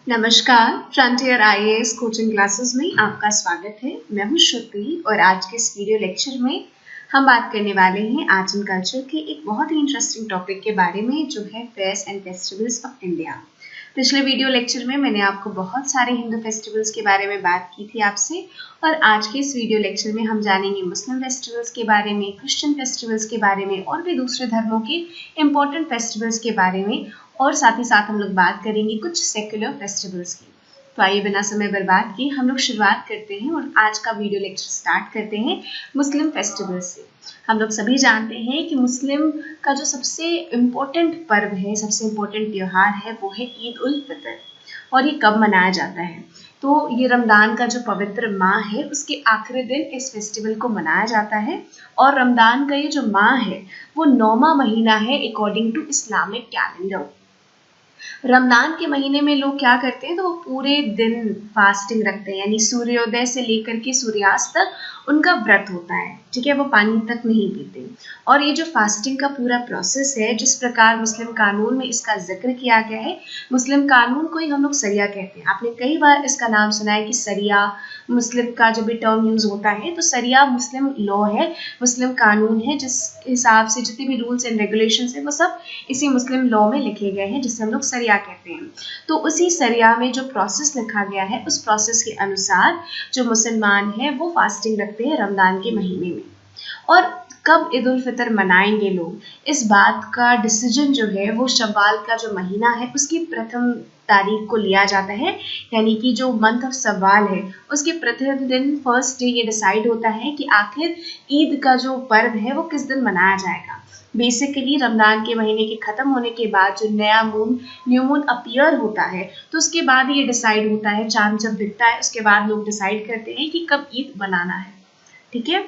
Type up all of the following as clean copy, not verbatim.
नमस्कार, frontier IAS coaching classes में आपका स्वागत है। मैं हूं श्रुति और आज के इस वीडियो लेक्चर में हम बात करने वाले हैं आर्ट एंड कल्चर के एक बहुत ही इंटरेस्टिंग टॉपिक के बारे में, जो है fairs and festivals of India. पिछले वीडियो लेक्चर में मैंने आपको बहुत सारे हिंदू फेस्टिवल्स के बारे में बात की थी आपसे, और आज के इस वीडियो लेक्चर में हम जानेंगे मुस्लिम फेस्टिवल्स के बारे में, क्रिश्चियन फेस्टिवल्स के बारे में और भी दूसरे धर्मों के इम्पोर्टेंट फेस्टिवल्स के बारे में, और साथ ही साथ हम लोग बात करेंगे कुछ सेक्युलर फेस्टिवल्स की। तो आइए बिना समय बर्बाद किए हम लोग शुरुआत करते हैं और आज का वीडियो लेक्चर स्टार्ट करते हैं मुस्लिम फेस्टिवल से। हम लोग सभी जानते हैं कि मुस्लिम का जो सबसे इम्पोर्टेंट पर्व है, सबसे इम्पोर्टेंट त्योहार है, वो है ईद उल फितर। और ये कब मनाया जाता है? तो ये रमज़ान का जो पवित्र माह है, उसके आखिरी दिन इस फेस्टिवल को मनाया जाता है। और रमज़ान का ये जो माह है वो 9वां महीना है according to Islamic calendar. Ramzan के महीने में लोग क्या करते हैं, तो वो पूरे दिन फास्टिंग रखते हैं, यानी सूर्योदय से लेकर के सूर्यास्त तक उनका व्रत होता है। ठीक है, वो पानी तक नहीं पीते। और ये जो फास्टिंग का पूरा प्रोसेस है, जिस प्रकार मुस्लिम कानून में इसका जिक्र किया गया है, मुस्लिम कानून को ही हम लोग सरिया कहते हैं। आपने कई बार इसका नाम सुना है कि सरिया मुस्लिम का जब भी टर्म यूज होता है, तो सरिया मुस्लिम लॉ है, मुस्लिम कानून है, जिस हिसाब से जितने भी रूल्स एंड रेगुलेशंस है वो सब इसी मुस्लिम लॉ में लिखे गए हैं, जिसे हम लोग सरिया कहते हैं। तो उसी सरिया में जो प्रोसेस लिखा गया है, उस प्रोसेस के अनुसार जो मुसलमान हैं वो फास्टिंग रखते हैं रमज़ान के महीने में। और कब ईद उल फितर मनाएंगे लोग, इस बात का डिसीजन जो है वो शव्वाल का जो महीना है उसकी प्रथम तारीख को लिया जाता है, यानी कि जो मंथ ऑफ शव्वाल है उसके प्रथम दिन, फर्स्ट डे, ये डिसाइड होता है कि आखिर ईद का जो पर्व है वो किस दिन मनाया जाएगा। बेसिकली रमज़ान के महीने के ख़त्म होने के बाद जो नया मून, न्यू मून अपीयर होता है, तो उसके बाद ये डिसाइड होता है, चांद जब दिखता है उसके बाद लोग डिसाइड करते हैं कि कब ईद मनाना है। ठीक है,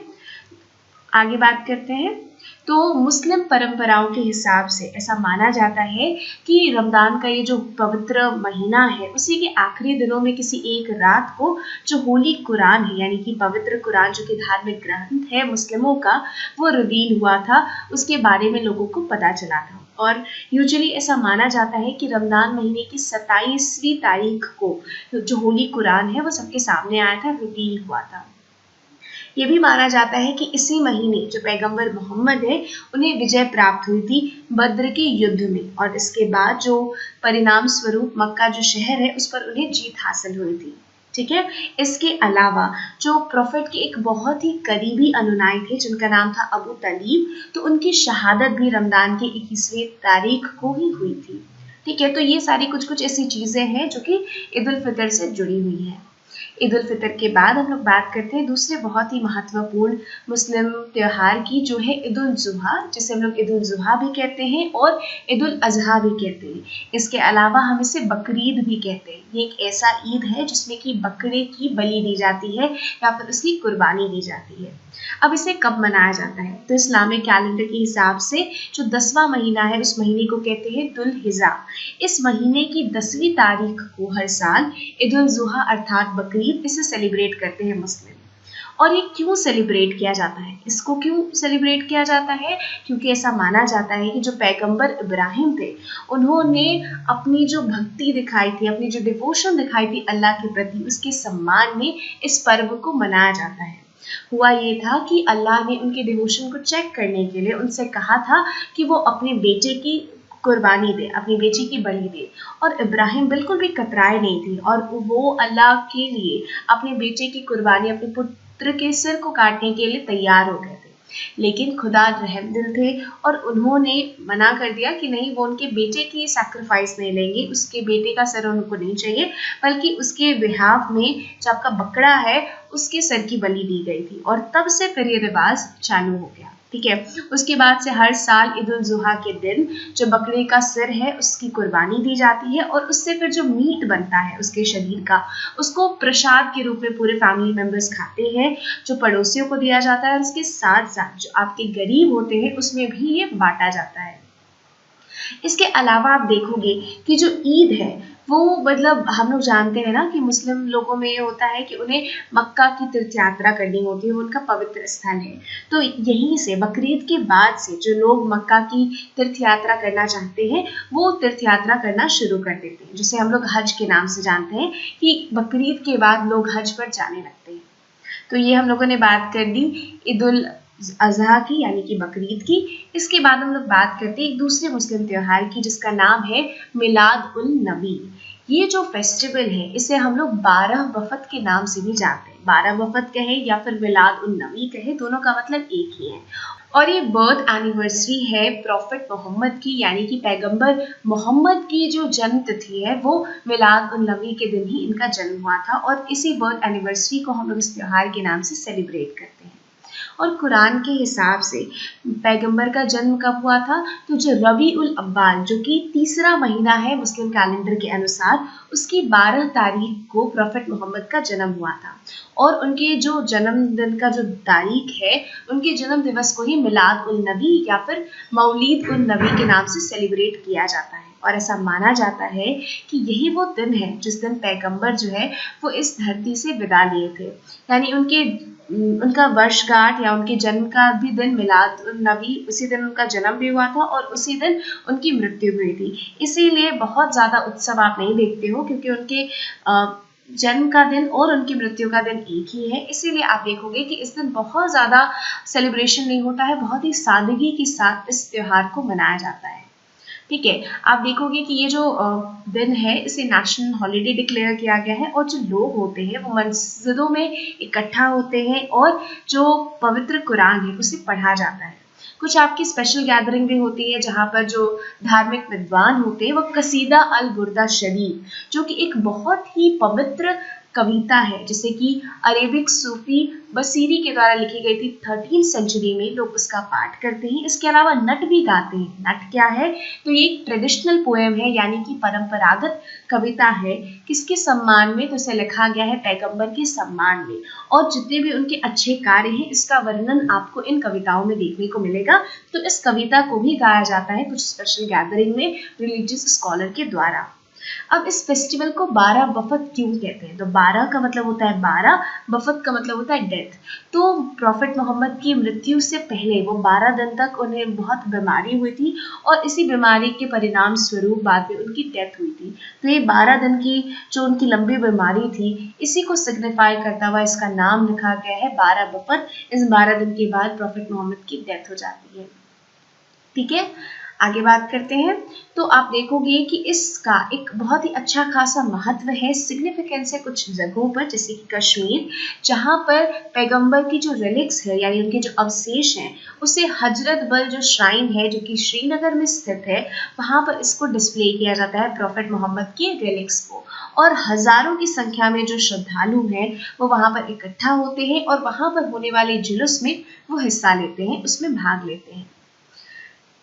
आगे बात करते हैं। तो मुस्लिम परंपराओं के हिसाब से ऐसा माना जाता है कि रमज़ान का ये जो पवित्र महीना है, उसी के आखिरी दिनों में किसी एक रात को जो होली कुरान है, यानी कि पवित्र कुरान जो कि धार्मिक ग्रंथ है मुस्लिमों का, वो रिवील हुआ था, उसके बारे में लोगों को पता चला था। और यूजुअली ऐसा माना जाता है कि रमज़ान महीने की 27वीं तारीख को जो होली कुरान है वो सबके सामने आया था, रिवील हुआ था। ये भी माना जाता है कि इसी महीने जो पैगंबर मोहम्मद है, उन्हें विजय प्राप्त हुई थी बद्र के युद्ध में, और इसके बाद जो परिणाम स्वरूप मक्का जो शहर है उस पर उन्हें जीत हासिल हुई थी। ठीक है, इसके अलावा जो प्रोफेट के एक बहुत ही करीबी अनुयायी थे जिनका नाम था अबू तलीब, तो उनकी शहादत भी रमज़ान की 21वीं तारीख को ही हुई थी। ठीक है, तो ये सारी कुछ ऐसी चीज़ें हैं जो कि ईद उल फितर से जुड़ी हुई हैं। ईद उल फितर के बाद हम लोग बात करते हैं दूसरे बहुत ही महत्वपूर्ण मुस्लिम त्योहार की, जो है ईद उल जुहा, जिसे हम लोग ईद उल जुहा भी कहते हैं और ईद उल अजहा भी कहते हैं। इसके अलावा हम इसे बकरीद भी कहते हैं। ये एक ऐसा ईद है जिसमें कि बकरे की बलि दी जाती है या फिर उसकी कुर्बानी दी जाती है। अब इसे कब मनाया जाता है? तो इस्लामिक कैलेंडर के हिसाब से जो 10वां महीना है, उस महीने को कहते हैं दुल हिजा। इस महीने की 10वीं तारीख को हर साल ईद उल जुहा अर्थात बकरीद, इसे सेलिब्रेट करते हैं मुस्लिम। और ये क्यों सेलिब्रेट किया जाता है? इसको क्यों सेलिब्रेट किया जाता है? क्योंकि ऐसा माना जाता है कि जो पैगंबर इब्राहिम थे, उन्होंने अपनी जो भक्ति दिखाई थी, अपनी जो डिवोशन दिखाई थी अल्लाह के प्रति, उसके सम्मान में इस पर्व को मनाया जाता है। हुआ ये था कि अल्लाह ने उनके डिवोशन को चेक करने के लिए उनसे कहा था कि वो अपने बेटे की कुर्बानी दे, अपनी बेटी की बलि दे, और इब्राहिम बिल्कुल भी कतराए नहीं थे, और वो अल्लाह के लिए अपने बेटे की कुर्बानी, अपने पुत्र के सिर को काटने के लिए तैयार हो गए थे। लेकिन खुदा रहमदिल थे और उन्होंने मना कर दिया कि नहीं, वो उनके बेटे की सैक्रिफाइस नहीं लेंगे, उसके बेटे का सर उनको नहीं चाहिए, बल्कि उसके बिहाफ में जो आपका बकरा है उसके सर की बलि दी गई थी। और तब से फिर ये रिवाज चालू हो गया। ठीक है, उसके बाद से हर साल ईद उल जुहा के दिन जो बकरे का सिर है उसकी कुर्बानी दी जाती है, और उससे फिर जो मीट बनता है उसके शरीर का, उसको प्रसाद के रूप में पूरे फैमिली मेंबर्स खाते हैं, जो पड़ोसियों को दिया जाता है, और उसके साथ साथ जो आपके गरीब होते हैं उसमें भी ये बांटा जाता है। इसके अलावा आप देखोगे कि जो ईद है वो मतलब हम लोग जानते हैं ना कि मुस्लिम लोगों में ये होता है कि उन्हें मक्का की तीर्थ यात्रा करनी होती है, वो उनका पवित्र स्थल है। तो यहीं से बकरीद के बाद से जो लोग मक्का की तीर्थ यात्रा करना चाहते हैं वो तीर्थ यात्रा करना शुरू कर देते हैं, जिसे हम लोग हज के नाम से जानते हैं कि बकरीद के बाद लोग हज पर जाने लगते हैं। तो ये हम लोगों ने बात कर दी ईद उल अजहा की यानी कि बकरीद की। इसके बाद हम लोग बात करते हैं एक दूसरे मुस्लिम त्योहार की जिसका नाम है मिलाद उन नबी। ये जो फेस्टिवल है इसे हम लोग 12 वफद के नाम से भी जानते हैं। 12 वफद कहे या फिर मिलाद उन नबी कहे, दोनों का मतलब एक ही है। और ये बर्थ एनिवर्सरी है प्रॉफिट मोहम्मद की, यानी कि पैगंबर मोहम्मद की जो जन्म तिथि है वो मिलाद उन नबी के दिन ही इनका जन्म हुआ था, और इसी बर्थ एनिवर्सरी को हम लोग इस त्योहार के नाम से सेलिब्रेट करते हैं। और कुरान के हिसाब से पैगंबर का जन्म कब हुआ था, तो जो रबी उल अव्वाल जो कि तीसरा महीना है मुस्लिम कैलेंडर के अनुसार, उसकी 12 तारीख को प्रॉफिट मोहम्मद का जन्म हुआ था। और उनके जो जन्मदिन का जो तारीख है, उनके जन्म दिवस को ही मिलाद उल नबी या फिर मौलीद उल नबी के नाम से सेलिब्रेट किया जाता है। और ऐसा माना जाता है कि यही वो दिन है जिस दिन पैगंबर जो है वो इस धरती से विदा लिए थे, यानी उनका वर्षगांठ या उनके जन्म का भी दिन मिलाद उन नबी, उसी दिन उनका जन्म भी हुआ था और उसी दिन उनकी मृत्यु भी हुई थी। इसीलिए बहुत ज़्यादा उत्सव आप नहीं देखते हो, क्योंकि उनके जन्म का दिन और उनकी मृत्यु का दिन एक ही है। इसीलिए आप देखोगे कि इस दिन बहुत ज़्यादा सेलिब्रेशन नहीं होता है, बहुत ही सादगी के साथ इस त्योहार को मनाया जाता है। ठीक है, आप देखोगे कि ये जो दिन है इसे नेशनल हॉलिडे डिक्लेयर किया गया है, और जो लोग होते हैं वो मस्जिदों में इकट्ठा होते हैं और जो पवित्र कुरान है उसे पढ़ा जाता है। कुछ आपकी स्पेशल गैदरिंग भी होती है जहाँ पर जो धार्मिक विद्वान होते हैं वो कसीदा अल बुर्दा शरीफ, जो कि एक बहुत ही पवित्र कविता है जिसे कि अरेबिक सूफी बसीरी के द्वारा लिखी गई थी 13वीं सेंचुरी में, लोग उसका पाठ करते हैं। इसके अलावा नट भी गाते हैं। नट क्या है, तो ये एक ट्रेडिशनल पोएम है, यानी कि परंपरागत कविता है। किसके सम्मान में, तो इसे लिखा गया है पैगंबर के सम्मान में, और जितने भी उनके अच्छे कार्य हैं इसका वर्णन आपको इन कविताओं में देखने को मिलेगा। तो इस कविता को भी गाया जाता है कुछ स्पेशल गैदरिंग में रिलीजियस स्कॉलर के द्वारा। अब इस फेस्टिवल को 12 वफद क्यों कहते हैं, तो 12 का मतलब होता है 12, वफद का मतलब होता है डेथ। तो प्रॉफिट मोहम्मद की मृत्यु से पहले वो 12 दिन तक उन्हें बहुत बीमारी हुई थी, और इसी बीमारी के परिणाम स्वरूप बाद में उनकी डेथ हुई थी। तो ये 12 दिन की जो उनकी लंबी बीमारी थी, इसी को सिग्निफाई करता हुआ इसका नाम लिखा गया है 12 वफद। इस 12 दिन के बाद प्रॉफिट मोहम्मद की डेथ हो जाती है। ठीक है, आगे बात करते हैं। तो आप देखोगे कि इसका एक बहुत ही अच्छा खासा महत्व है, सिग्निफिकेंस है कुछ जगहों पर, जैसे कि कश्मीर, जहाँ पर पैगंबर की जो रिलिक्स है यानी उनके जो अवशेष हैं उसे हजरत बल जो श्राइन है जो कि श्रीनगर में स्थित है, वहाँ पर इसको डिस्प्ले किया जाता है प्रॉफिट मोहम्मद के रिलिक्स को। और हजारों की संख्या में जो श्रद्धालु हैं वो वहाँ पर इकट्ठा होते हैं और वहाँ पर होने वाले जुलूस में वो हिस्सा लेते हैं, उसमें भाग लेते हैं।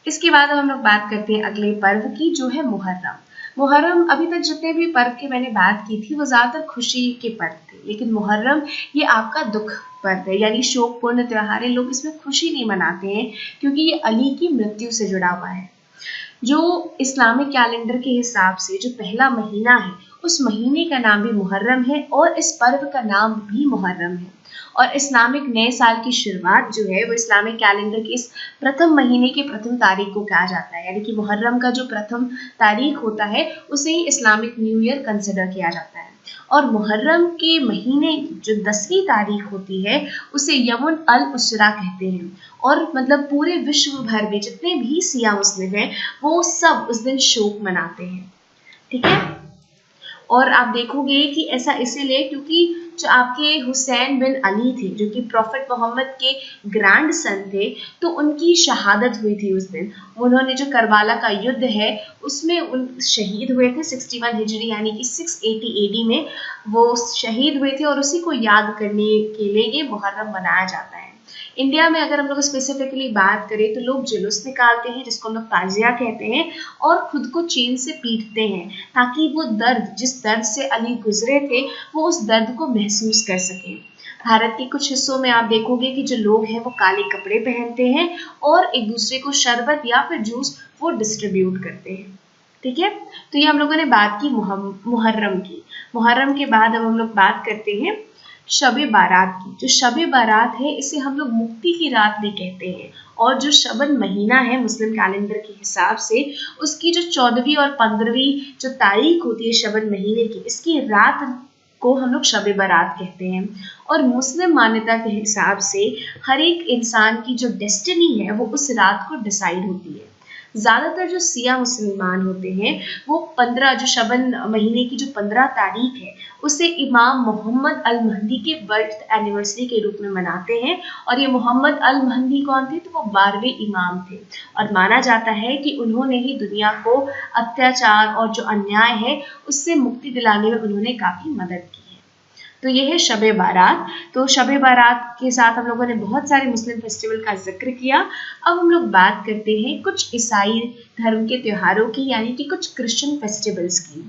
इसके बाद हम लोग बात करते हैं अगले पर्व की, जो है मुहर्रम। मुहर्रम, अभी तक जितने भी पर्व की मैंने बात की थी वो ज़्यादातर खुशी के पर्व थे, लेकिन मुहर्रम ये आपका दुख पर्व है, यानी शोकपूर्ण त्योहार है। लोग इसमें खुशी नहीं मनाते हैं क्योंकि ये अली की मृत्यु से जुड़ा हुआ है। जो इस्लामिक कैलेंडर के हिसाब से जो पहला महीना है उस महीने का नाम भी मुहर्रम है, और इस पर्व का नाम भी मुहर्रम है। और इस्लामिक नए साल की शुरुआत जो है वो इस्लामिक कैलेंडर के इस प्रथम महीने की प्रथम तारीख को कहा जाता है, यानी कि मुहर्रम का जो प्रथम तारीख होता है उसे ही इस्लामिक न्यू ईयर कंसिडर किया जाता है। और मुहर्रम के महीने जो 10वीं तारीख होती है उसे यमुन अल उसरा कहते हैं, और मतलब पूरे विश्व भर में जितने भी सिया मुस्लिम हैं वो सब उस दिन शोक मनाते हैं। ठीक है, और आप देखोगे कि ऐसा इसीलिए क्योंकि जो आपके हुसैन बिन अली थे जो कि प्रॉफिट मोहम्मद के ग्रैंड सन थे, तो उनकी शहादत हुई थी उस दिन। उन्होंने जो करबाला का युद्ध है उसमें उन शहीद हुए थे 61 हिजरी यानी कि 680 AD में वो शहीद हुए थे, और उसी को याद करने के लिए ये मुहर्रम मनाया जाता है। इंडिया में अगर हम लोग स्पेसिफिकली बात करें तो लोग जुलूस निकालते हैं जिसको हम लोग ताजिया कहते हैं, और खुद को चेन से पीटते हैं ताकि वो दर्द, जिस दर्द से अली गुजरे थे, वो उस दर्द को महसूस कर सकें। भारत के कुछ हिस्सों में आप देखोगे कि जो लोग हैं वो काले कपड़े पहनते हैं और एक दूसरे को शरबत या फिर जूस वो डिस्ट्रीब्यूट करते हैं। ठीक है, तो ये हम लोगों ने बात की मुहर्रम की। मुहर्रम के बाद अब हम लोग बात करते हैं शबे बारात की। जो शबे बारात है इसे हम लोग मुक्ति की रात भी कहते हैं, और जो शबन महीना है मुस्लिम कैलेंडर के हिसाब से, उसकी जो 14वीं और 15वीं जो तारीख होती है शबन महीने की, इसकी रात को हम लोग शबे बारात कहते हैं। और मुस्लिम मान्यता के हिसाब से हर एक इंसान की जो डेस्टिनी है वो उस रात को डिसाइड होती है। ज्यादातर जो सिया मुसलमान होते हैं वो 15 जो शबन महीने की जो 15 तारीख है उसे इमाम मोहम्मद अल महदी के बर्थ एनिवर्सरी के रूप में मनाते हैं। और ये मोहम्मद अल महदी कौन थे? तो वो 12वें इमाम थे, और माना जाता है कि उन्होंने ही दुनिया को अत्याचार और जो अन्याय है उससे मुक्ति दिलाने में उन्होंने काफी मदद की। तो ये है शबे बारात। तो शबे बारात के साथ हम लोगों ने बहुत सारे मुस्लिम फेस्टिवल का जिक्र किया। अब हम लोग बात करते हैं कुछ ईसाई धर्म के त्योहारों की, यानी कि कुछ क्रिश्चियन फेस्टिवल्स की।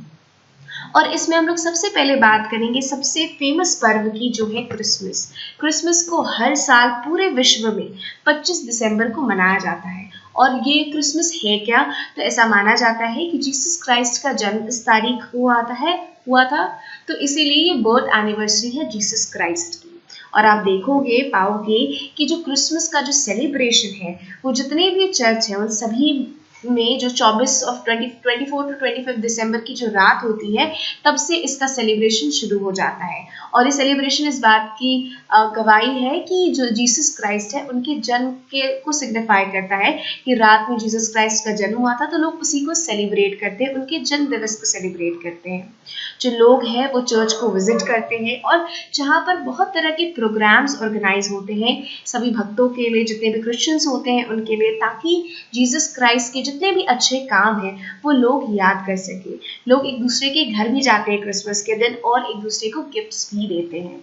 और इसमें हम लोग सबसे पहले बात करेंगे सबसे फेमस पर्व की, जो है क्रिसमस। क्रिसमस को हर साल पूरे विश्व में 25 दिसंबर को मनाया जाता है। और ये क्रिसमस है क्या? तो ऐसा माना जाता है कि जीसस क्राइस्ट का जन्म इस तारीख हुआ था, तो इसीलिए ये बर्थ एनिवर्सरी है जीसस क्राइस्ट की। और आप पाओगे कि जो क्रिसमस का जो सेलिब्रेशन है वो जितने भी चर्च हैं उन सभी में जो 24 टू 25 दिसंबर की जो रात होती है तब से इसका सेलिब्रेशन शुरू हो जाता है। और ये सेलिब्रेशन इस बात की गवाही है कि जो जीसस क्राइस्ट है उनके जन्म को सिग्निफाई करता है कि रात में जीसस क्राइस्ट का जन्म हुआ था, तो लोग उसी को सेलिब्रेट करते हैं, उनके जन्म दिवस को सेलिब्रेट करते हैं। जो लोग हैं वो चर्च को विजिट करते हैं, और जहाँ पर बहुत तरह के प्रोग्राम्स ऑर्गेनाइज होते हैं सभी भक्तों के लिए, जितने भी क्रिश्चियंस होते हैं उनके लिए, ताकि जीसस क्राइस्ट के जितने भी अच्छे काम हैं वो लोग याद कर सके। लोग एक दूसरे के घर भी जाते हैं क्रिसमस के दिन और एक दूसरे को गिफ्ट्स भी देते हैं।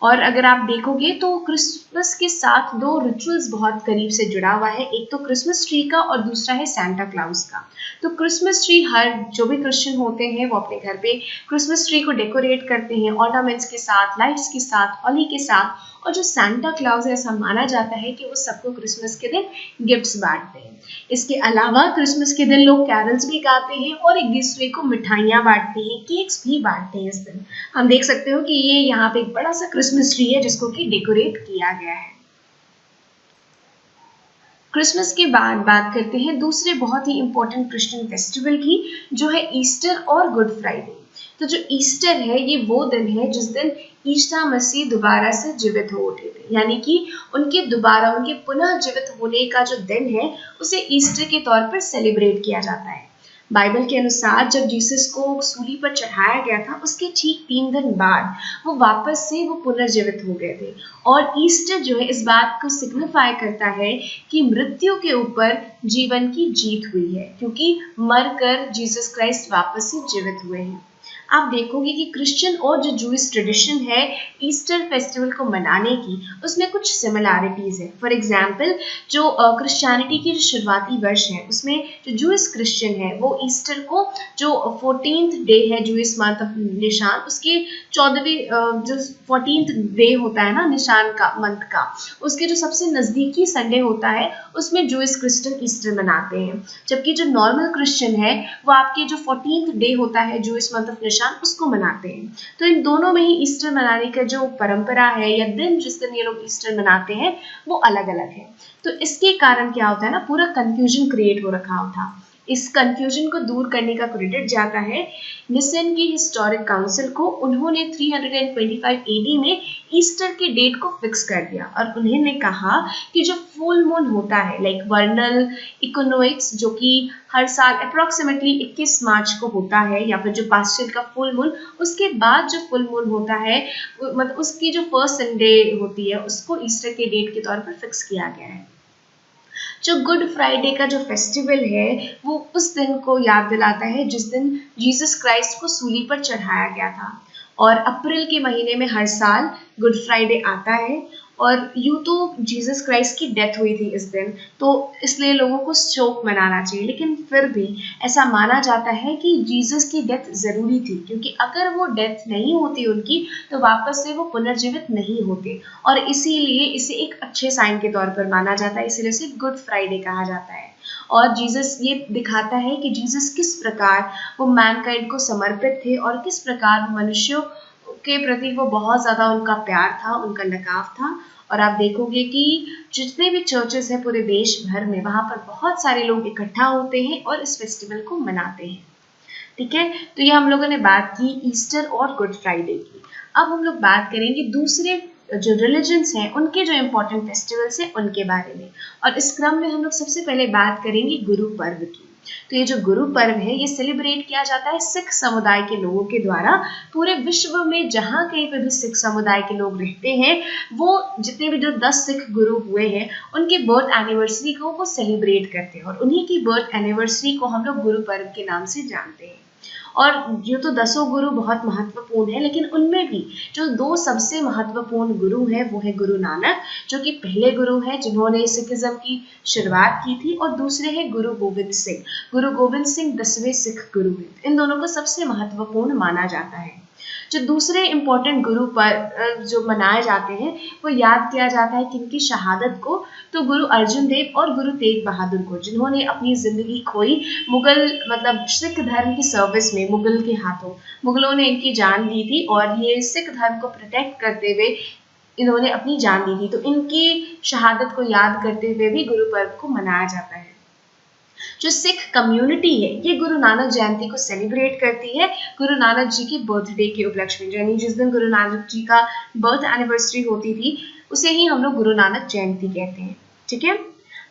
और अगर आप देखोगे तो क्रिसमस के साथ दो रिचुअल्स बहुत करीब से जुड़ा हुआ है, एक तो क्रिसमस ट्री का और दूसरा है सांता क्लॉज का। तो क्रिसमस ट्री हर जो भी क्रिश्चियन होते हैं वो अपने घर पे क्रिसमस ट्री को डेकोरेट करते हैं ऑर्नामेंट्स के साथ, लाइट्स के साथ, हॉली के साथ। और जो सांता क्लॉज है ऐसा माना जाता है कि वो सबको क्रिसमस के दिन गिफ्ट्स बांटते हैं। इसके अलावा क्रिसमस के दिन लोग कैरल्स भी गाते हैं और एक दूसरे को मिठाइयाँ बांटते हैं, केक्स भी बांटते हैं इस दिन। हम देख सकते हो कि ये यहाँ पे एक बड़ा सा क्रिसमस ट्री है जिसको कि डेकोरेट किया गया है। क्रिसमस के बाद बात करते हैं दूसरे बहुत ही इंपॉर्टेंट क्रिश्चियन फेस्टिवल की, जो है ईस्टर और गुड फ्राइडे। तो जो ईस्टर है ये वो दिन है जिस दिन ईसा मसीह दोबारा से जीवित हो उठे थे, यानी कि उनके पुनः जीवित होने का जो दिन है उसे ईस्टर के तौर पर सेलिब्रेट किया जाता है। बाइबल के अनुसार जब जीसस को सूली पर चढ़ाया गया था उसके ठीक 3 दिन बाद वो वापस से पुनर्जीवित हो गए थे। और ईस्टर जो है इस बात को सिग्निफाई करता है कि मृत्यु के ऊपर जीवन की जीत हुई है, क्योंकि मरकर जीसस क्राइस्ट वापस से जीवित हुए हैं। आप देखोगे कि क्रिश्चियन और जो जूइश ट्रेडिशन है ईस्टर फेस्टिवल को मनाने की, उसमें कुछ सिमिलैरिटीज है। फॉर एग्जाम्पल जो क्रिश्चियनिटी की जो शुरुआती वर्ष है उसमें जो जूइश क्रिश्चियन है वो ईस्टर को जो 14th डे है जूइश मंथ ऑफ निशान, उसके 14वीं जो 14th डे होता है ना निशान का मंथ का, उसके जो सबसे नजदीकी संडे होता है उसमें जूइश क्रिश्चियन ईस्टर मनाते हैं। जबकि जो नॉर्मल क्रिश्चियन है वो आपके जो 14th डे होता है जूइश मंथ ऑफ निशान उसको मनाते हैं। तो इन दोनों में ही ईस्टर मनाने का जो परंपरा है या दिन जिस दिन ये लोग ईस्टर मनाते हैं वो अलग अलग है। तो इसके कारण क्या होता है ना, पूरा कंफ्यूजन क्रिएट हो रखा था। इस कंफ्यूजन को दूर करने का क्रेडिट जाता है निसन की हिस्टोरिक काउंसिल को। उन्होंने 325 एडी में ईस्टर के डेट को फिक्स कर दिया और उन्होंने कहा कि जो फुल मून होता है लाइक वर्नल इकोनॉमिक्स जो कि हर साल अप्रोक्सीमेटली 21 मार्च को होता है, या फिर जो पास्चल का फुल मून उसके बाद जो फुल मून होता है मतलब उसकी जो फर्स्ट संडे होती है उसको ईस्टर के डेट के तौर पर फिक्स किया गया है। जो गुड फ्राइडे का जो फेस्टिवल है वो उस दिन को याद दिलाता है जिस दिन जीसस क्राइस्ट को सूली पर चढ़ाया गया था। और अप्रैल के महीने में हर साल गुड फ्राइडे आता है, और यूं तो जीसस क्राइस्ट की डेथ हुई थी इस दिन, तो इसलिए लोगों को शोक मनाना चाहिए, लेकिन फिर भी ऐसा माना जाता है कि जीसस की डेथ जरूरी थी, क्योंकि अगर वो डेथ नहीं होती उनकी तो वापस से वो पुनर्जीवित नहीं होते, और इसीलिए इसे एक अच्छे साइन के तौर पर माना जाता है, इसीलिए इसे गुड फ्राइडे कहा जाता है। और जीसस ये दिखाता है कि जीसस किस प्रकार वो मैनकाइंड को समर्पित थे और किस प्रकार वो मनुष्यों के प्रति वो बहुत ज़्यादा उनका प्यार था, उनका लगाव था। और आप देखोगे कि जितने भी चर्चेस हैं पूरे देश भर में, वहाँ पर बहुत सारे लोग इकट्ठा होते हैं और इस फेस्टिवल को मनाते हैं। ठीक है, तो ये हम लोगों ने बात की ईस्टर और गुड फ्राइडे की। अब हम लोग बात करेंगे दूसरे जो रिलीजन्स हैं उनके जो इम्पोर्टेंट फेस्टिवल्स हैं उनके बारे में। और इस क्रम में हम लोग सबसे पहले बात करेंगे गुरु पर्व की। तो ये जो गुरु पर्व है ये सेलिब्रेट किया जाता है सिख समुदाय के लोगों के द्वारा। पूरे विश्व में जहाँ कहीं पे भी सिख समुदाय के लोग रहते हैं, वो जितने भी जो 10 सिख गुरु हुए हैं उनके बर्थ एनिवर्सरी को वो सेलिब्रेट करते हैं और उन्हीं की बर्थ एनिवर्सरी को हम लोग गुरु पर्व के नाम से जानते हैं। और यूँ तो 10 गुरु बहुत महत्वपूर्ण है, लेकिन उनमें भी जो 2 सबसे महत्वपूर्ण गुरु हैं वो है गुरु नानक, जो कि पहले गुरु हैं जिन्होंने सिखिज्म की शुरुआत की थी, और दूसरे हैं गुरु गोविंद सिंह। गुरु गोविंद सिंह 10वें सिख गुरु हैं। इन दोनों को सबसे महत्वपूर्ण माना जाता है। जो दूसरे इम्पोर्टेंट गुरु पर जो मनाए जाते हैं वो याद किया जाता है किनकी शहादत को, तो गुरु अर्जुन देव और गुरु तेग बहादुर को, जिन्होंने अपनी जिंदगी खोई मुगल मतलब सिख धर्म की सर्विस में। मुगल के हाथों मुगलों ने इनकी जान दी थी और ये सिख धर्म को प्रोटेक्ट करते हुए इन्होंने अपनी जान दी थी। तो इनकी शहादत को याद करते हुए भी गुरु पर्व को मनाया जाता है। जो सिख कम्युनिटी है ये गुरु नानक जयंती को सेलिब्रेट करती है गुरु नानक जी की बर्थडे के उपलक्ष्य में, यानी जिस दिन गुरु नानक जी का बर्थ एनिवर्सरी होती थी उसे ही हम लोग गुरु नानक जयंती कहते हैं। ठीक है,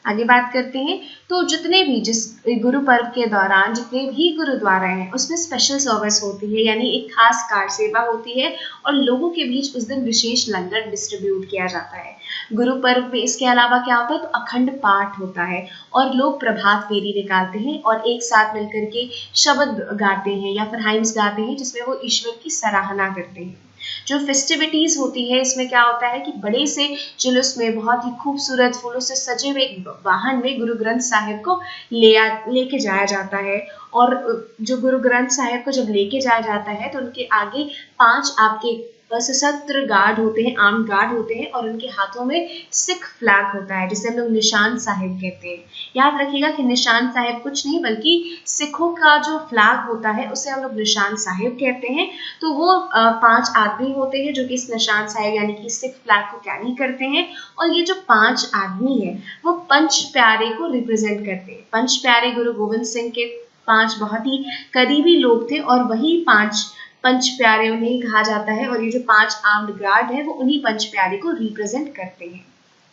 आगे बात करते हैं। तो जितने भी जिस गुरु पर्व के दौरान जितने भी गुरुद्वारा हैं उसमें स्पेशल सर्विस होती है, यानी एक खास कार सेवा होती है और लोगों के बीच उस दिन विशेष लंगर डिस्ट्रीब्यूट किया जाता है। गुरु पर्व में इसके अलावा क्या होता है, तो अखंड पाठ होता है और लोग प्रभात फेरी निकालते हैं और एक साथ मिलकर के शब्द गाते हैं या फिर हाइम्स गाते हैं जिसमें वो ईश्वर की सराहना करते हैं। जो फेस्टिविटीज होती है इसमें क्या होता है कि बड़े से जुलूस में बहुत ही खूबसूरत फूलों से सजे हुए वाहन में गुरु ग्रंथ साहिब को लेके जाया जाता है। और जो गुरु ग्रंथ साहिब को जब लेके जाया जाता है तो उनके आगे 5 आपके सशस्त्र गार्ड होते हैं, आर्म गार्ड होते हैं और उनके हाथों में सिख फ्लैग होता है जिसे हम लोग निशान साहिब कहते हैं। याद रखिएगा कि निशान साहिब कुछ नहीं बल्कि सिखों का जो फ्लैग होता है उसे हम लोग निशान साहिब कहते हैं। तो वो 5 आदमी होते हैं जो कि इस निशान साहिब यानी कि सिख फ्लैग को कैरी करते हैं। और ये जो 5 आदमी है वो पंच प्यारे को रिप्रेजेंट करते हैं। पंच प्यारे गुरु गोविंद सिंह के 5 बहुत ही करीबी लोग थे और वही 5 पंच प्यारे उन्हें कहा जाता है और ये जो 5 आर्म्ड गार्ड है वो उन्हीं पंच प्यारे को रिप्रेजेंट करते हैं।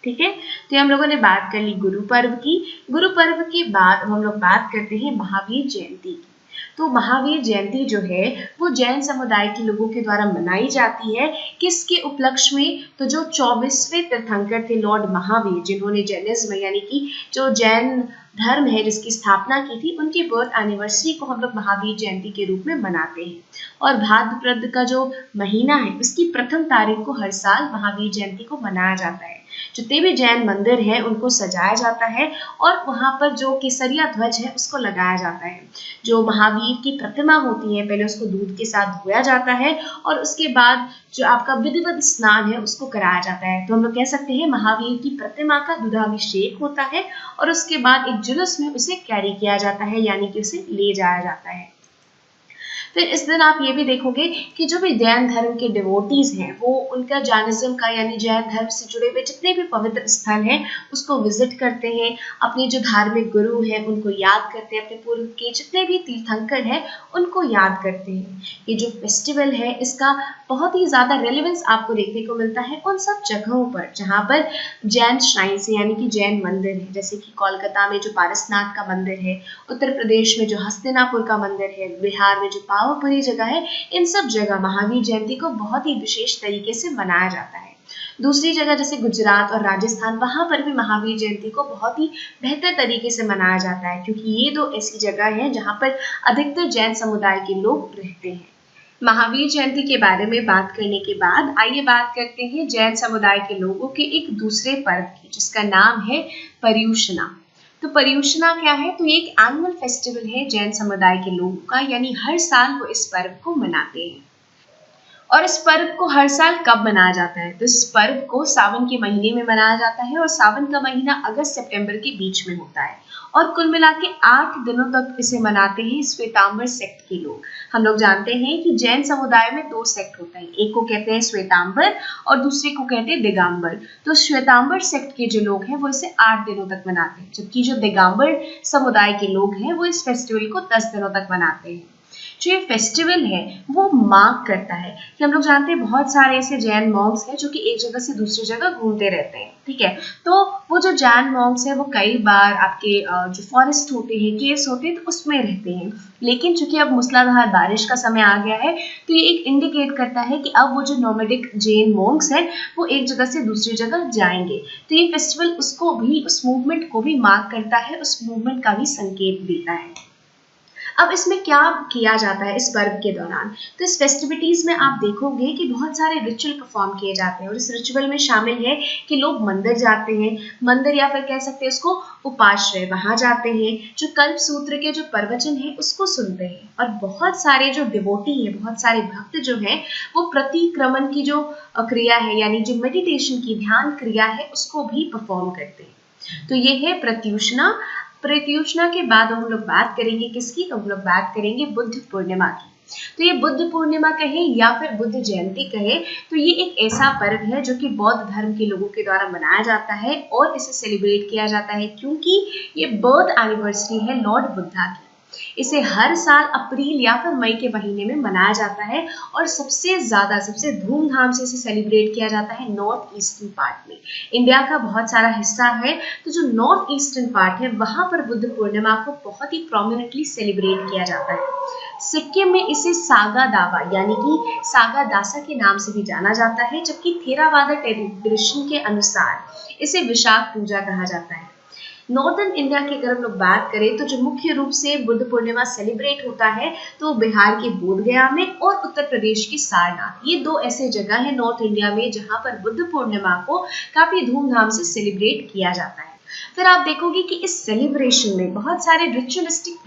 ठीक है, तो हम लोगों ने बात कर ली गुरु पर्व की। गुरु पर्व के बाद हम लोग बात करते हैं महावीर जयंती की। तो महावीर जयंती जो है वो जैन समुदाय के लोगों के द्वारा मनाई जाती है। किसके उपलक्ष्य में, तो जो 24वें तीर्थंकर थे लॉर्ड महावीर, जिन्होंने जैनिज्म यानी कि जो जैन धर्म है जिसकी स्थापना की थी, उनकी बर्थ एनिवर्सरी को हम लोग महावीर जयंती के रूप में मनाते हैं। और भाद्रपद का जो महीना है उसकी प्रथम तारीख को हर साल महावीर जयंती को मनाया जाता है। जितने भी जैन मंदिर हैं उनको सजाया जाता है और वहाँ पर जो केसरिया ध्वज है उसको लगाया जाता है। जो महावीर की प्रतिमा होती है पहले उसको दूध के साथ धोया जाता है और उसके बाद जो आपका विधिवत स्नान है उसको कराया जाता है। तो हम लोग कह सकते हैं महावीर की प्रतिमा का दुधाभिषेक होता है और उसके बाद एक जुलूस में उसे कैरी किया जाता है, यानी कि उसे ले जाया जाता है। फिर इस दिन आप ये भी देखोगे कि जो भी जैन धर्म के डिवोटीज हैं वो उनका जैनिज्म का यानी जैन धर्म से जुड़े हुए जितने भी पवित्र स्थल हैं उसको विजिट करते हैं। अपने जो धार्मिक गुरु हैं उनको याद करते हैं, अपने पूर्व के जितने भी तीर्थंकर हैं उनको याद करते हैं। ये जो फेस्टिवल है इसका बहुत ही ज़्यादा रेलिवेंस आपको देखने को मिलता है उन सब जगहों पर जहाँ पर जैन श्राइन्स है यानी कि जैन मंदिर है, जैसे कि कोलकाता में जो पारसनाथ का मंदिर है, उत्तर प्रदेश में जो हस्तिनापुर का मंदिर है, बिहार में जो पावापुरी जगह है, इन सब जगह महावीर जयंती को बहुत ही विशेष तरीके से मनाया जाता है। दूसरी जगह जैसे गुजरात और राजस्थान, वहां पर भी महावीर जयंती को बहुत ही बेहतर तरीके से मनाया जाता है क्योंकि ये 2 ऐसी जगह हैं जहां पर अधिकतर जैन समुदाय के लोग रहते हैं। महावीर जयंती के बारे में बात करने के बाद आइए बात करते हैं जैन समुदाय के लोगों के एक दूसरे पर्व की जिसका नाम है पर्युषणा। तो पर्युषणा क्या है, तो ये एक एनुअल फेस्टिवल है जैन समुदाय के लोगों का, यानी हर साल वो इस पर्व को मनाते हैं। और इस पर्व को हर साल कब मनाया जाता है? तो इस पर्व को सावन के महीने में मनाया जाता है और सावन का महीना अगस्त सितंबर के बीच में होता है और कुल मिला के 8 दिनों तक इसे मनाते हैं श्वेतांबर सेक्ट के लोग। हम लोग जानते हैं कि जैन समुदाय में 2 सेक्ट होते हैं, एक को कहते हैं श्वेतांबर और दूसरे को कहते हैं दिगंबर। तो श्वेतांबर सेक्ट के जो लोग हैं वो इसे 8 दिनों तक मनाते हैं, जबकि जो दिगंबर समुदाय के लोग हैं वो इस फेस्टिवल को 10 दिनों तक मनाते हैं। जो ये फेस्टिवल है वो मार्क करता है कि हम लोग जानते हैं बहुत सारे ऐसे जैन मॉन्क्स हैं जो कि एक जगह से दूसरी जगह घूमते रहते हैं, ठीक है। तो वो जो जैन मॉन्क्स हैं वो कई बार आपके जो फॉरेस्ट होते हैं, केव्स होते हैं, तो उसमें रहते हैं। लेकिन चूंकि अब मूसलाधार बारिश का समय आ गया है तो ये एक इंडिकेट करता है कि अब वो जो नोमैडिक जैन मॉन्क्स हैं वो एक जगह से दूसरी जगह जाएंगे। तो ये फेस्टिवल उसको भी, उस मूवमेंट को भी मार्क करता है, उस मूवमेंट का भी संकेत देता है। अब इसमें क्या किया जाता है इस पर्व के दौरान? तो इस फेस्टिविटीज में आप देखोगे कि बहुत सारे रिचुअल परफॉर्म किए जाते हैं और इस रिचुअल में शामिल है कि लोग मंदिर जाते हैं, मंदिर या फिर कह सकते हैं उसको उपाश्रय, वहां जाते हैं, जो कल्प सूत्र के जो प्रवचन है उसको सुनते हैं और बहुत सारे जो डिवोटी हैं, बहुत सारे भक्त जो हैं वो प्रतिक्रमण की जो क्रिया है यानी जो मेडिटेशन की ध्यान क्रिया है उसको भी परफॉर्म करते हैं। तो ये है प्रत्युष्णा। प्रत्युष्णा के बाद हम लोग बात करेंगे किसकी? तो हम लोग बात करेंगे बुद्ध पूर्णिमा की। तो ये बुद्ध पूर्णिमा कहे या फिर बुद्ध जयंती कहे, तो ये एक ऐसा पर्व है जो कि बौद्ध धर्म के लोगों के द्वारा मनाया जाता है और इसे सेलिब्रेट किया जाता है क्योंकि ये बर्थ एनिवर्सरी है लॉर्ड बुद्धा की। इसे हर साल अप्रैल या फिर मई के महीने में मनाया जाता है और सबसे ज्यादा, सबसे धूमधाम से इसे सेलिब्रेट किया जाता है नॉर्थ ईस्टर्न पार्ट में। इंडिया का बहुत सारा हिस्सा है तो जो नॉर्थ ईस्टर्न पार्ट है वहां पर बुद्ध पूर्णिमा को बहुत ही प्रोमिनेंटली सेलिब्रेट किया जाता है। सिक्किम में इसे सागा दावा यानी कि सागा दासा के नाम से भी जाना जाता है, जबकि थेरावादा ट्रेडिशन के अनुसार इसे विशाख पूजा कहा जाता है। नॉर्दर्न इंडिया की अगर हम लोग बात करें तो जो मुख्य रूप से बुद्ध पूर्णिमा सेलिब्रेट होता है तो बिहार के बोधगया में और उत्तर प्रदेश की सारनाथ, ये 2 ऐसे जगह है नॉर्थ इंडिया में जहां पर बुद्ध पूर्णिमा को काफी धूमधाम से सेलिब्रेट किया जाता है। फिर आप देखोगे कि इस सेलिब्रेशन में बहुत सारे रिचुअलिस्टिक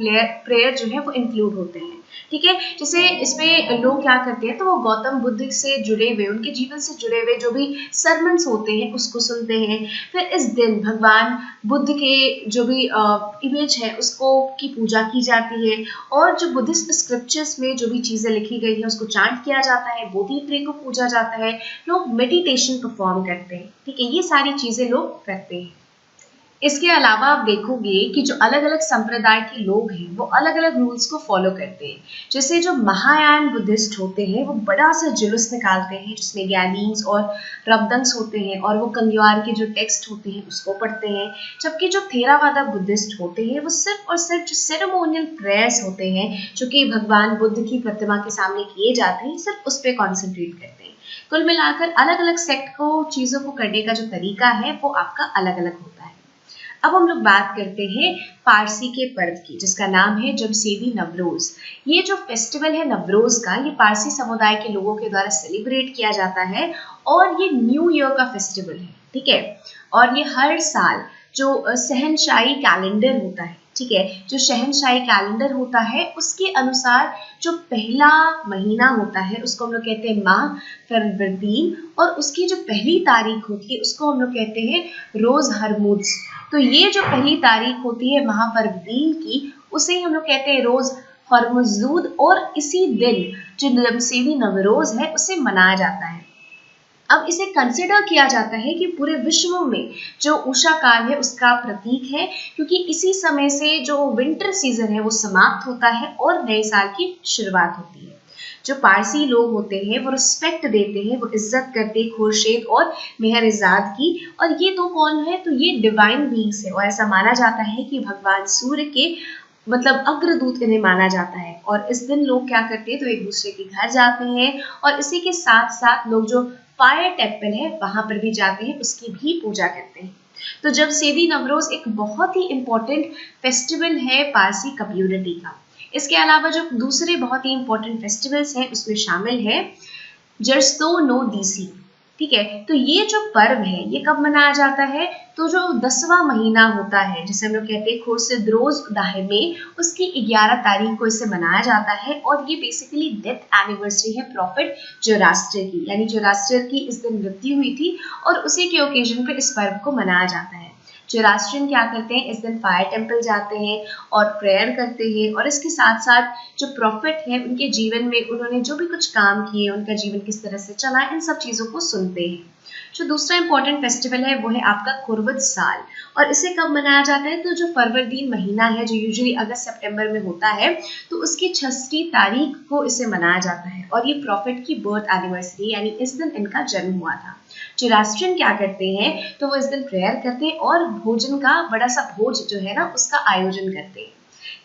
प्रेयर जो है वो इंक्लूड होते हैं, ठीक है। जैसे इसमें लोग क्या करते हैं तो वो गौतम बुद्ध से जुड़े हुए, उनके जीवन से जुड़े हुए जो भी सरमन्स होते हैं उसको सुनते हैं। फिर इस दिन भगवान बुद्ध के जो भी इमेज है उसको की पूजा की जाती है और जो बुद्धिस्ट स्क्रिप्चर्स में जो भी चीजें लिखी गई है उसको चांट किया जाता है, बोधि ट्री को पूजा जाता है, लोग मेडिटेशन परफॉर्म करते हैं, ठीक है। ये सारी चीजें लोग करते हैं। इसके अलावा आप देखोगे कि जो अलग अलग संप्रदाय के लोग हैं वो अलग अलग रूल्स को फॉलो करते हैं। जैसे जो महायान बुद्धिस्ट होते हैं वो बड़ा सा जुलूस निकालते हैं जिसमें ज्ञानीज और रबदंस होते हैं और वो कंग्युआर के जो टेक्स्ट होते हैं उसको पढ़ते हैं, जबकि जो थेरावादा बुद्धिस्ट होते हैं वो सिर्फ और सिर्फ जो सेरेमोनियल प्रेयर्स होते हैं जो कि भगवान बुद्ध की प्रतिमा के सामने किए जाते हैं सिर्फ उस पर कॉन्सेंट्रेट करते हैं। कुल मिलाकर अलग अलग सेक्ट को चीजों को करने का जो तरीका है वो आपका अलग अलग होता है। अब हम लोग बात करते हैं पारसी के पर्व की जिसका नाम है जमशेदी नवरोज। ये जो फेस्टिवल है नवरोज का, ये पारसी समुदाय के लोगों के द्वारा सेलिब्रेट किया जाता है और ये न्यू ईयर का फेस्टिवल है, ठीक है। और ये हर साल जो शहनशाही कैलेंडर होता है, ठीक है, जो शहनशाही कैलेंडर होता है उसके अनुसार जो पहला महीना होता है उसको हम लोग कहते हैं माह फरवरदीन और उसकी जो पहली तारीख होती है उसको हम लोग कहते हैं रोज हरमुज। तो ये जो पहली तारीख होती है महाफरवदीन की उसे हम लोग कहते हैं रोज हरमुजूद और इसी दिन जो जमशेदी नवरोज है उसे मनाया जाता है। अब इसे कंसिडर किया जाता है कि पूरे विश्व में जो उषा काल है उसका प्रतीक है क्योंकि इसी समय से जो विंटर सीजन है वो समाप्त होता है और नए साल की शुरुआत होती है। जो पारसी लोग होते हैं वो रिस्पेक्ट देते हैं, वो इज्जत करते हैं खुर्शीद और मेहरजाद की, और ये तो कौन है? तो ये डिवाइन बीइंग्स है और ऐसा माना जाता है कि भगवान सूर्य के मतलब अग्रदूत इन्हें माना जाता है। और इस दिन लोग क्या करते हैं तो एक दूसरे के घर जाते हैं और इसी के साथ साथ लोग जो फायर टेम्पल है वहां पर भी जाते हैं, उसकी भी पूजा करते हैं। तो जमशेदी नवरोज एक बहुत ही इम्पोर्टेंट फेस्टिवल है पारसी कम्युनिटी का। इसके अलावा जो दूसरे बहुत ही इंपॉर्टेंट फेस्टिवल्स हैं उसमें शामिल है जरस्तोनो दीसी। ठीक है। तो ये जो पर्व है ये कब मनाया जाता है? तो जो 10वां महीना होता है, जिसे हम लोग कहते हैं खोर्सद्रोज दाह में, उसकी 11 तारीख को इसे मनाया जाता है। और ये बेसिकली डेथ एनिवर्सरी है प्रॉफिट जोरास्टर की, यानी जोरास्टर की इस दिन मृत्यु हुई थी और उसी के ओकेजन पे इस पर्व को मनाया जाता है। जोरास्ट्रियन क्या करते हैं, इस दिन फायर टेम्पल जाते हैं और प्रेयर करते हैं, और इसके साथ साथ जो प्रॉफिट है उनके जीवन में उन्होंने जो भी कुछ काम किए, उनका जीवन किस तरह से चला, इन सब चीज़ों को सुनते हैं। जो दूसरा इंपॉर्टेंट फेस्टिवल है वो है आपका कुर्बत साल, और इसे कब मनाया जाता है? तो जो फरवरदीन महीना है, जो यूजुअली अगस्त सितंबर में होता है, तो उसकी 6वीं तारीख को इसे मनाया जाता है। और ये प्रॉफिट की बर्थ एनिवर्सरी, यानी इस दिन इनका जन्म हुआ था। जोरास्ट्रियन क्या करते हैं, तो वो इस दिन प्रेयर करते हैं और भोजन का बड़ा सा भोज जो है ना उसका आयोजन करते हैं।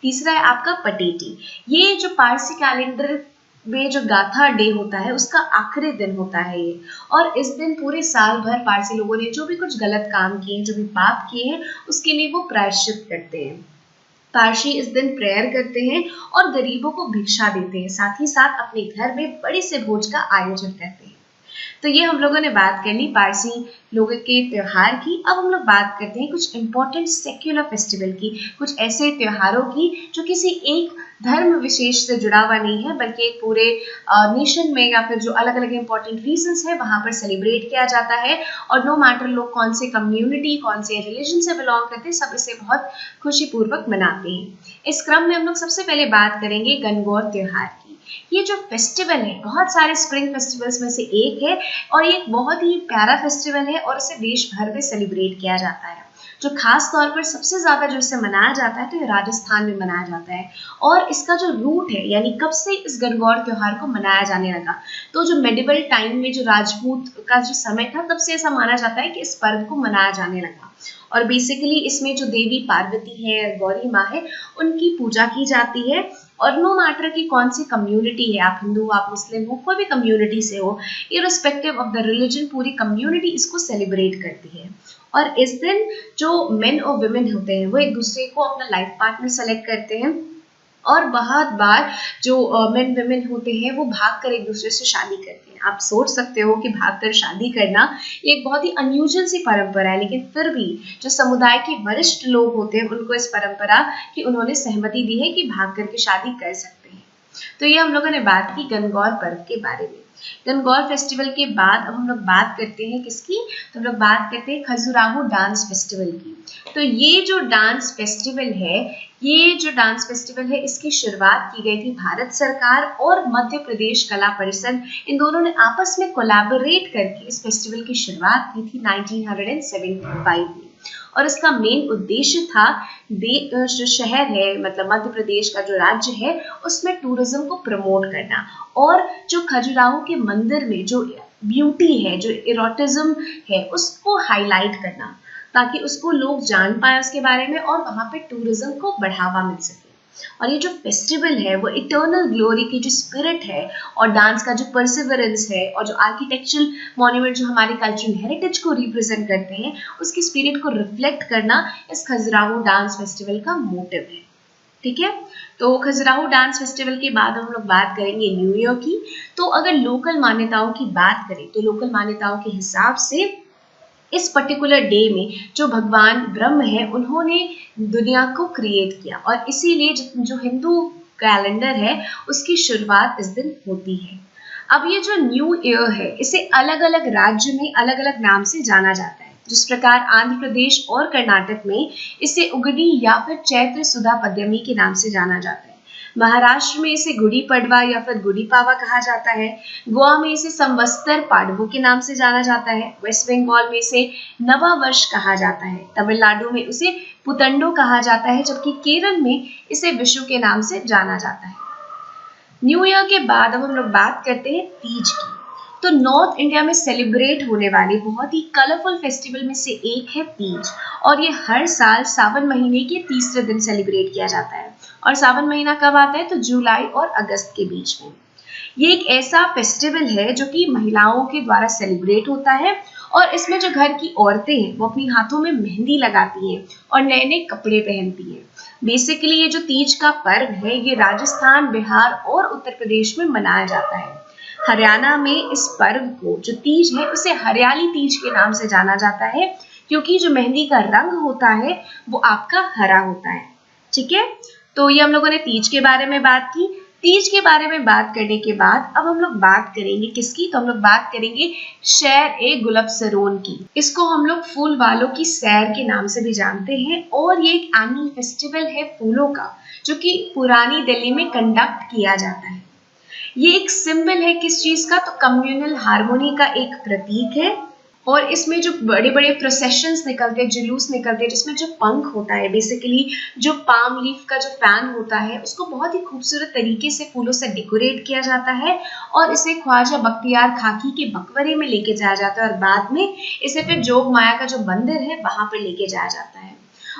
तीसरा है आपका पटेटी। ये जो पारसी कैलेंडर में जो गाथा डे होता है उसका आखिरी दिन होता है ये, और इस दिन पूरे साल भर पारसी लोगों ने जो भी कुछ गलत काम किए, जो भी पाप किए हैं, उसके लिए वो प्रायश्चित करते हैं। पारसी इस दिन प्रेयर करते हैं और गरीबों को भिक्षा देते हैं, साथ ही साथ अपने घर में बड़े से भोज का आयोजन करते हैं। तो ये हम लोगों ने बात कर ली पारसी लोगों के त्योहार की। अब हम लोग बात करते हैं कुछ इंपॉर्टेंट सेक्युलर फेस्टिवल की, कुछ ऐसे त्योहारों की जो किसी एक धर्म विशेष से जुड़ा हुआ नहीं है, बल्कि एक पूरे नेशन में या फिर जो अलग अलग इंपॉर्टेंट रीजंस है वहां पर सेलिब्रेट किया जाता है। और नो मैटर लोग कौन से कम्युनिटी, कौन से रिलीजन से बिलोंग करते हैं, सब इसे बहुत खुशीपूर्वक मनाते हैं। इस क्रम में हम लोग सबसे पहले बात करेंगे गणगौर त्योहार की। ये जो फेस्टिवल है बहुत सारे स्प्रिंग फेस्टिवल्स में से एक है, और ये एक बहुत ही प्यारा फेस्टिवल है और इसे देश भर में सेलिब्रेट किया जाता है। जो खास तौर पर सबसे ज्यादा जो इसे मनाया जाता है तो ये राजस्थान में मनाया जाता है। और इसका जो रूट है, यानी कब से इस गणगौर त्योहार को मनाया जाने लगा, तो जो मेडिवल टाइम में जो राजपूत का जो समय था, तब से ऐसा माना जाता है कि इस पर्व को मनाया जाने लगा। और बेसिकली इसमें जो देवी पार्वती है, गौरी माँ है, उनकी पूजा की जाती है। और नो मैटर कि कौन सी कम्युनिटी है, आप हिंदू हो, आप मुस्लिम हो, कोई भी कम्युनिटी से हो, इर्रेस्पेक्टिव ऑफ द रिलीजन, पूरी कम्युनिटी इसको सेलिब्रेट करती है। और इस दिन जो मेन और वुमेन होते हैं वो एक दूसरे को अपना लाइफ पार्टनर सेलेक्ट करते हैं, और बहुत बार जो मेन वुमेन होते हैं वो भागकर एक दूसरे से शादी करते हैं। आप सोच सकते हो कि भागकर शादी करना ये एक बहुत ही अनयूजुअल सी परंपरा है, लेकिन फिर भी जो समुदाय के वरिष्ठ लोग होते हैं उनको इस परंपरा की उन्होंने सहमति दी है कि भाग करके शादी कर सकते हैं। तो ये हम लोगों ने बात की गणगौर पर्व के बारे में। गणगौर फेस्टिवल के बाद अब हम लोग बात करते हैं किसकी, तो हम लोग बात करते हैं खजुराहो डांस फेस्टिवल की। तो ये जो डांस फेस्टिवल है, इसकी शुरुआत की गई थी भारत सरकार और मध्य प्रदेश कला परिषद, इन दोनों ने आपस में कोलैबोरेट करके इस फेस्टिवल की शुरुआत की थी 1975 में। और इसका मेन उद्देश्य था जो शहर है, मतलब मध्य प्रदेश का जो राज्य है, उसमें टूरिज्म को प्रमोट करना, और जो खजुराहो के मंदिर में जो ब्यूटी है, जो इरोटिज्म है, उसको हाईलाइट करना, ताकि उसको लोग जान पाए उसके बारे में और वहां पे टूरिज्म को बढ़ावा मिल सके। और ये जो फेस्टिवल है वो इटर्नल ग्लोरी की जो स्पिरिट है, और डांस का जो परसिवरेंस है, और जो आर्किटेक्चरल मॉन्यूमेंट जो हमारे कल्चरल हेरिटेज को रिप्रेजेंट करते हैं, उसकी स्पिरिट को रिफ्लेक्ट करना इस खजुराहो डांस फेस्टिवल का मोटिव है। ठीक है। तो खजुराहो डांस फेस्टिवल के बाद हम लोग बात करेंगे न्यू ईयर की। तो अगर लोकल मान्यताओं की बात करें तो लोकल मान्यताओं के हिसाब से इस पर्टिकुलर डे में जो भगवान ब्रह्म है उन्होंने दुनिया को क्रिएट किया, और इसीलिए जो हिंदू कैलेंडर है उसकी शुरुआत इस दिन होती है। अब ये जो न्यू ईयर है इसे अलग अलग राज्य में अलग अलग नाम से जाना जाता है। जिस प्रकार आंध्र प्रदेश और कर्नाटक में इसे उगड़ी या फिर चैत्र सुधा पद्यमी के नाम से जाना जाता है। महाराष्ट्र में इसे गुड़ी पड़वा या फिर गुड़ी पावा कहा जाता है। गोवा में इसे संवत्सर पाडवो के नाम से जाना जाता है। वेस्ट बंगाल में इसे नवा वर्ष कहा जाता है। तमिलनाडु में उसे पुतंडो कहा जाता है, जबकि केरल में इसे विशु के नाम से जाना जाता है। न्यू ईयर के बाद अब हम लोग बात करते हैं तीज की। तो नॉर्थ इंडिया में सेलिब्रेट होने वाले बहुत ही कलरफुल फेस्टिवल में से एक है तीज, और ये हर साल सावन महीने के तीसरे दिन सेलिब्रेट किया जाता है। और सावन महीना कब आता है, तो जुलाई और अगस्त के बीच में। ये एक ऐसा फेस्टिवल है जो कि महिलाओं के द्वारा सेलिब्रेट होता है, और इसमें जो घर की औरतें हैं वो अपनी हाथों में मेहंदी लगाती हैं और नए नए कपड़े पहनती हैं। बेसिकली ये जो तीज का पर्व है ये राजस्थान, बिहार और उत्तर प्रदेश में मनाया जाता है। हरियाणा में इस पर्व को, जो तीज है, उसे हरियाली तीज के नाम से जाना जाता है, क्योंकि जो मेहंदी का रंग होता है वो आपका हरा होता है। ठीक है, तो ये हम लोगों ने तीज के बारे में बात की। तीज के बारे में बात करने के बाद अब हम लोग बात करेंगे किसकी, तो हम लोग बात करेंगे शहर ए गुलब सरोन की। इसको हम लोग फूल वालों की सैर के नाम से भी जानते हैं, और ये एक एनुअल फेस्टिवल है फूलों का, जो कि पुरानी दिल्ली में कंडक्ट किया जाता है। ये एक सिंबल है किस चीज का, तो कम्युनल हार्मोनी का एक प्रतीक है। और इसमें जो बड़े बड़े प्रोसेशंस निकलते हैं, जुलूस निकलते हैं, जिसमें जो पंख होता है, बेसिकली जो पाम लीफ का जो फैन होता है, उसको बहुत ही खूबसूरत तरीके से फूलों से डेकोरेट किया जाता है, और इसे ख्वाजा बख्तियार खाकी के मकबरे में लेके जाया जाता है, और बाद में इसे फिर जोग माया का जो मंदिर है वहां पर लेके जाया जाता है।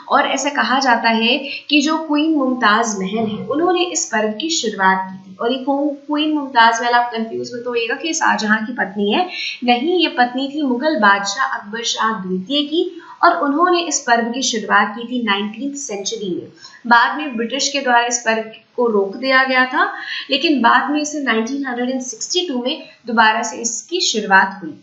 और ऐसा कहा जाता है कि जो क्वीन मुमताज महल है, उन्होंने इस पर्व की शुरुआत की थी। और ये क्वीन मुमताज महल, आप कंफ्यूज मत होइएगा कि शाहजहां की पत्नी है, नहीं, ये पत्नी थी मुगल बादशाह अकबर शाह द्वितीय की, और उन्होंने इस पर्व की शुरुआत की थी 19th सेंचुरी में। बाद में ब्रिटिश के द्वारा इस पर्व को रोक दिया गया था, लेकिन बाद में इसे 1962 में दोबारा से इसकी शुरुआत हुई।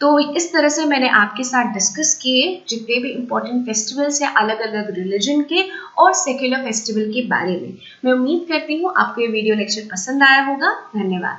तो इस तरह से मैंने आपके साथ डिस्कस किए जितने भी इम्पोर्टेंट फेस्टिवल्स हैं अलग अलग रिलीजन के और सेक्युलर फेस्टिवल के बारे में। मैं उम्मीद करती हूँ आपको ये वीडियो लेक्चर पसंद आया होगा। धन्यवाद।